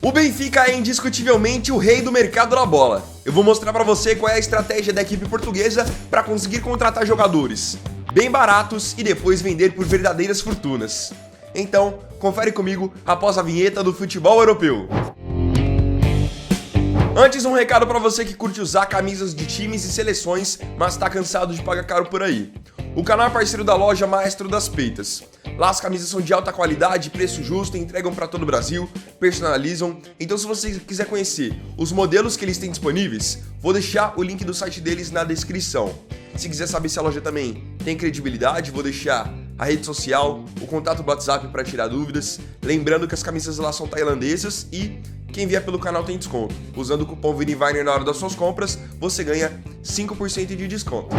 O Benfica é indiscutivelmente o rei do mercado da bola. Eu vou mostrar pra você qual é a estratégia da equipe portuguesa para conseguir contratar jogadores bem baratos e depois vender por verdadeiras fortunas. Então, confere comigo após a vinheta do futebol europeu. Antes, um recado para você que curte usar camisas de times e seleções, mas tá cansado de pagar caro por aí. O canal é parceiro da loja Maestro das Peitas. Lá as camisas são de alta qualidade, preço justo, entregam para todo o Brasil, personalizam. Então se você quiser conhecer os modelos que eles têm disponíveis, vou deixar o link do site deles na descrição. Se quiser saber se a loja também tem credibilidade, vou deixar a rede social, o contato do WhatsApp para tirar dúvidas. Lembrando que as camisas lá são tailandesas e quem vier pelo canal tem desconto. Usando o cupom ViniViner na hora das suas compras, você ganha 5% de desconto.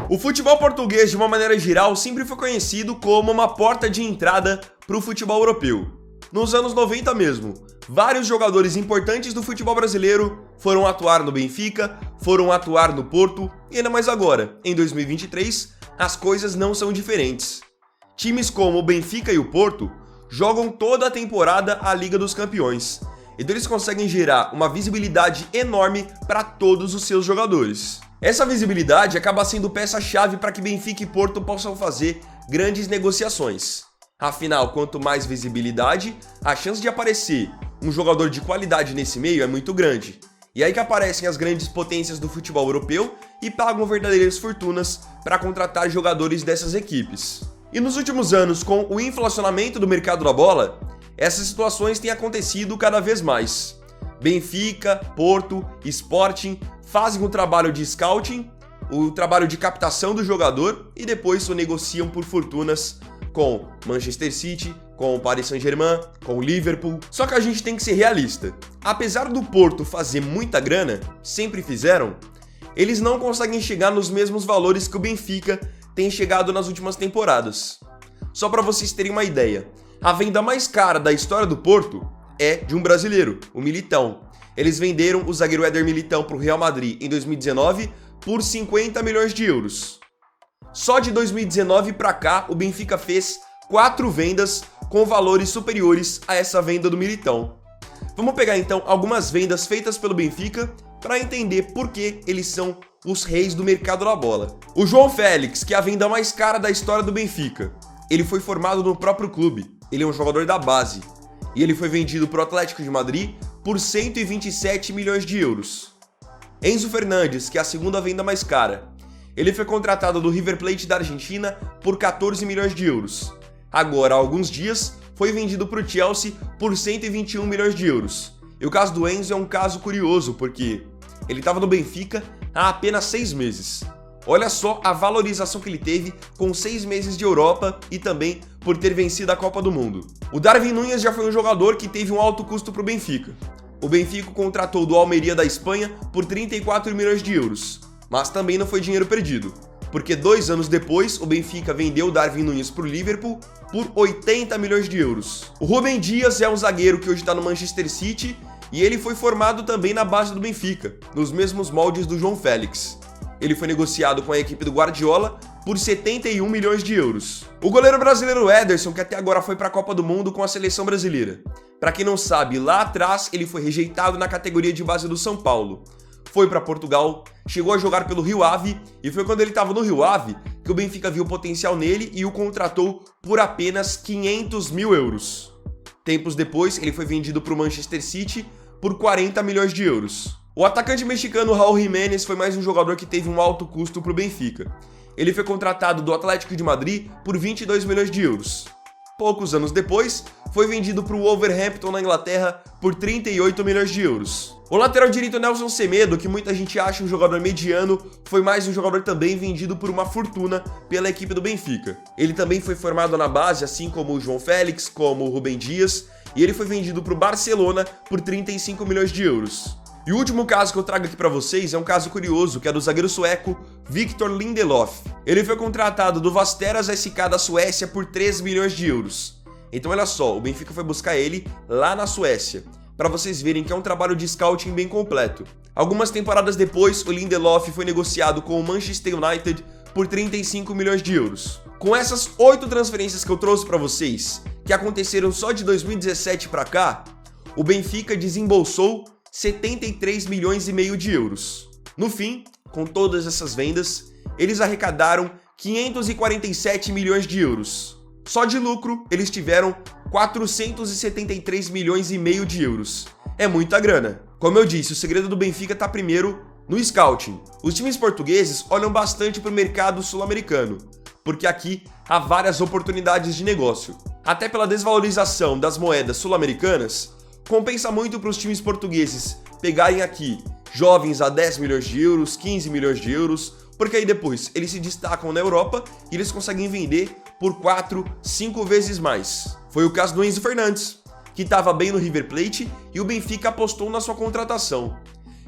O futebol português, de uma maneira geral, sempre foi conhecido como uma porta de entrada para o futebol europeu. Nos anos 90 mesmo, vários jogadores importantes do futebol brasileiro foram atuar no Benfica, foram atuar no Porto e ainda mais agora, em 2023, as coisas não são diferentes. Times como o Benfica e o Porto jogam toda a temporada a Liga dos Campeões, então eles conseguem gerar uma visibilidade enorme para todos os seus jogadores. Essa visibilidade acaba sendo peça-chave para que Benfica e Porto possam fazer grandes negociações. Afinal, quanto mais visibilidade, a chance de aparecer um jogador de qualidade nesse meio é muito grande. E aí que aparecem as grandes potências do futebol europeu e pagam verdadeiras fortunas para contratar jogadores dessas equipes. E nos últimos anos, com o inflacionamento do mercado da bola, essas situações têm acontecido cada vez mais. Benfica, Porto, Sporting fazem o trabalho de scouting, o trabalho de captação do jogador e depois o negociam por fortunas com Manchester City, com o Paris Saint-Germain, com o Liverpool. Só que a gente tem que ser realista. Apesar do Porto fazer muita grana, sempre fizeram, eles não conseguem chegar nos mesmos valores que o Benfica tem chegado nas últimas temporadas. Só para vocês terem uma ideia, a venda mais cara da história do Porto é de um brasileiro, o Militão. Eles venderam o zagueiro Éder Militão para o Real Madrid em 2019 por 50 milhões de euros. Só de 2019 para cá, o Benfica fez 4 vendas com valores superiores a essa venda do Militão. Vamos pegar então algumas vendas feitas pelo Benfica para entender por que eles são os reis do mercado da bola. O João Félix, que é a venda mais cara da história do Benfica, ele foi formado no próprio clube, ele é um jogador da base, e ele foi vendido para o Atlético de Madrid por 127 milhões de euros. Enzo Fernandes, que é a segunda venda mais cara, ele foi contratado do River Plate da Argentina por 14 milhões de euros. Agora, há alguns dias, foi vendido para o Chelsea por 121 milhões de euros. E o caso do Enzo é um caso curioso, porque ele estava no Benfica há apenas 6 meses. Olha só a valorização que ele teve com 6 meses de Europa e também por ter vencido a Copa do Mundo. O Darwin Núñez já foi um jogador que teve um alto custo para o Benfica. O Benfica o contratou do Almeria da Espanha por 34 milhões de euros, mas também não foi dinheiro perdido, porque 2 anos depois o Benfica vendeu o Darwin Núñez para o Liverpool por 80 milhões de euros. O Rúben Dias é um zagueiro que hoje está no Manchester City e ele foi formado também na base do Benfica, nos mesmos moldes do João Félix. Ele foi negociado com a equipe do Guardiola por 71 milhões de euros. O goleiro brasileiro Ederson, que até agora foi para a Copa do Mundo com a seleção brasileira. Para quem não sabe, lá atrás ele foi rejeitado na categoria de base do São Paulo. Foi para Portugal, chegou a jogar pelo Rio Ave e foi quando ele estava no Rio Ave que o Benfica viu potencial nele e o contratou por apenas 500 mil euros. Tempos depois, ele foi vendido para o Manchester City por 40 milhões de euros. O atacante mexicano Raúl Jiménez foi mais um jogador que teve um alto custo para o Benfica. Ele foi contratado do Atlético de Madrid por 22 milhões de euros. Poucos anos depois, foi vendido para o Wolverhampton na Inglaterra por 38 milhões de euros. O lateral direito Nelson Semedo, que muita gente acha um jogador mediano, foi mais um jogador também vendido por uma fortuna pela equipe do Benfica. Ele também foi formado na base, assim como o João Félix, como o Rúben Dias, e ele foi vendido para o Barcelona por 35 milhões de euros. E o último caso que eu trago aqui pra vocês é um caso curioso, que é do zagueiro sueco Victor Lindelof. Ele foi contratado do Västerås SK da Suécia por 3 milhões de euros. Então olha só, o Benfica foi buscar ele lá na Suécia. para vocês verem que é um trabalho de scouting bem completo. Algumas temporadas depois, o Lindelof foi negociado com o Manchester United por 35 milhões de euros. Com essas 8 transferências que eu trouxe para vocês, que aconteceram só de 2017 para cá, o Benfica desembolsou 73 milhões e meio de euros. No fim, com todas essas vendas, eles arrecadaram 547 milhões de euros. Só de lucro, eles tiveram 473 milhões e meio de euros. É muita grana. Como eu disse, o segredo do Benfica está primeiro no scouting. Os times portugueses olham bastante para o mercado sul-americano, porque aqui há várias oportunidades de negócio. Até pela desvalorização das moedas sul-americanas, compensa muito para os times portugueses pegarem aqui jovens a 10 milhões de euros, 15 milhões de euros, porque aí depois eles se destacam na Europa e eles conseguem vender por 4, 5 vezes mais. Foi o caso do Enzo Fernandes, que estava bem no River Plate e o Benfica apostou na sua contratação.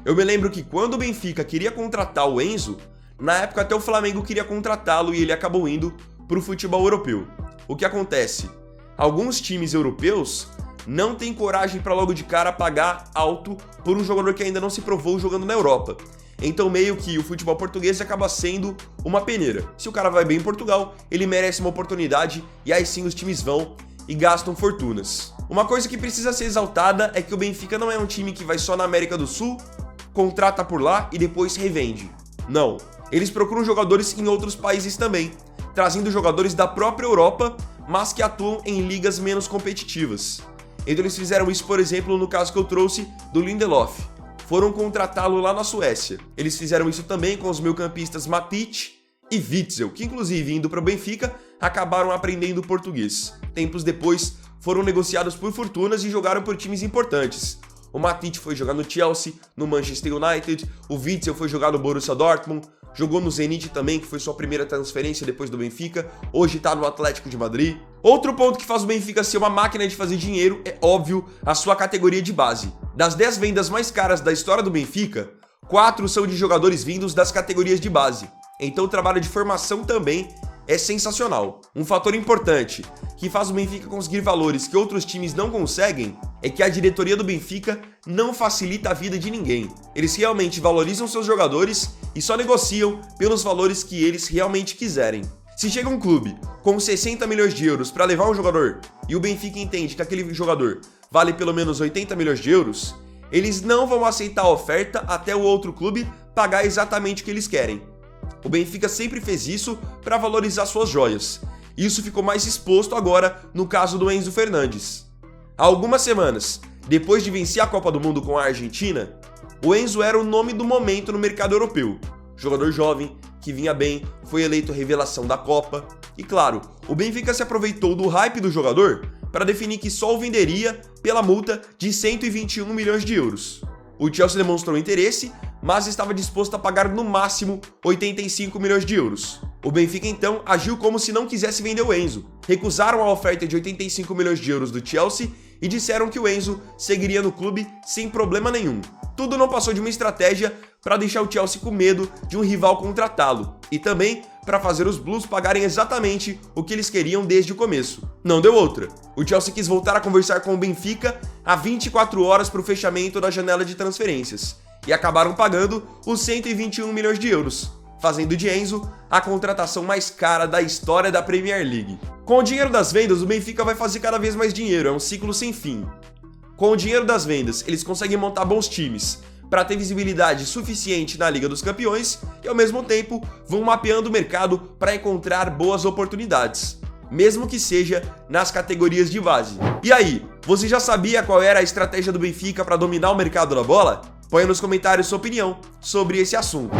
Eu me lembro que quando o Benfica queria contratar o Enzo, na época até o Flamengo queria contratá-lo e ele acabou indo para o futebol europeu. O que acontece? Alguns times europeus não têm coragem para logo de cara pagar alto por um jogador que ainda não se provou jogando na Europa. Então meio que o futebol português acaba sendo uma peneira. Se o cara vai bem em Portugal, ele merece uma oportunidade e aí sim os times vão e gastam fortunas. Uma coisa que precisa ser exaltada é que o Benfica não é um time que vai só na América do Sul, contrata por lá e depois revende. Não. Eles procuram jogadores em outros países também, trazendo jogadores da própria Europa, mas que atuam em ligas menos competitivas. Então eles fizeram isso, por exemplo, no caso que eu trouxe do Lindelof. Foram contratá-lo lá na Suécia. Eles fizeram isso também com os meio-campistas Matic e Witzel, que inclusive indo para o Benfica, acabaram aprendendo português. Tempos depois, foram negociados por fortunas e jogaram por times importantes. O Matic foi jogar no Chelsea, no Manchester United, o Witzel foi jogar no Borussia Dortmund, jogou no Zenit também, que foi sua primeira transferência depois do Benfica, hoje tá no Atlético de Madrid. Outro ponto que faz o Benfica ser uma máquina de fazer dinheiro é, óbvio, a sua categoria de base. Das 10 vendas mais caras da história do Benfica, 4 são de jogadores vindos das categorias de base. Então o trabalho de formação também é sensacional. Um fator importante que faz o Benfica conseguir valores que outros times não conseguem é que a diretoria do Benfica não facilita a vida de ninguém. Eles realmente valorizam seus jogadores e só negociam pelos valores que eles realmente quiserem. Se chega um clube com 60 milhões de euros para levar um jogador e o Benfica entende que aquele jogador vale pelo menos 80 milhões de euros, eles não vão aceitar a oferta até o outro clube pagar exatamente o que eles querem. O Benfica sempre fez isso para valorizar suas joias. Isso ficou mais exposto agora no caso do Enzo Fernandes. Há algumas semanas, depois de vencer a Copa do Mundo com a Argentina, o Enzo era o nome do momento no mercado europeu. Jogador jovem, que vinha bem, foi eleito revelação da Copa. E claro, o Benfica se aproveitou do hype do jogador para definir que só o venderia pela multa de 121 milhões de euros. O Chelsea demonstrou interesse, mas estava disposto a pagar no máximo 85 milhões de euros. O Benfica então agiu como se não quisesse vender o Enzo. Recusaram a oferta de 85 milhões de euros do Chelsea e disseram que o Enzo seguiria no clube sem problema nenhum. Tudo não passou de uma estratégia para deixar o Chelsea com medo de um rival contratá-lo e também para fazer os Blues pagarem exatamente o que eles queriam desde o começo. Não deu outra. O Chelsea quis voltar a conversar com o Benfica há 24 horas para o fechamento da janela de transferências e acabaram pagando os 121 milhões de euros, fazendo de Enzo a contratação mais cara da história da Premier League. Com o dinheiro das vendas, o Benfica vai fazer cada vez mais dinheiro, é um ciclo sem fim. Com o dinheiro das vendas, eles conseguem montar bons times para ter visibilidade suficiente na Liga dos Campeões e, ao mesmo tempo, vão mapeando o mercado para encontrar boas oportunidades, mesmo que seja nas categorias de base. E aí, você já sabia qual era a estratégia do Benfica para dominar o mercado da bola? Põe nos comentários sua opinião sobre esse assunto.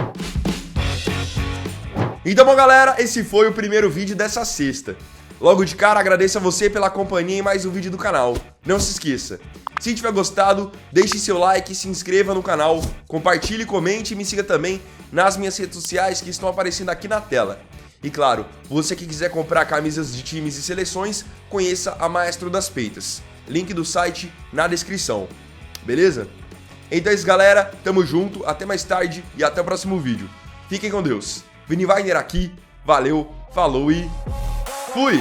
Então, bom, galera, esse foi o primeiro vídeo dessa sexta. Logo de cara, agradeço a você pela companhia em mais um vídeo do canal. Não se esqueça, se tiver gostado, deixe seu like, se inscreva no canal, compartilhe, comente e me siga também nas minhas redes sociais que estão aparecendo aqui na tela. E claro, você que quiser comprar camisas de times e seleções, conheça a Maestro das Peitas. Link do site na descrição. Beleza? Então é isso, galera. Tamo junto, até mais tarde e até o próximo vídeo. Fiquem com Deus. Vini Wagner aqui, valeu, falou e fui!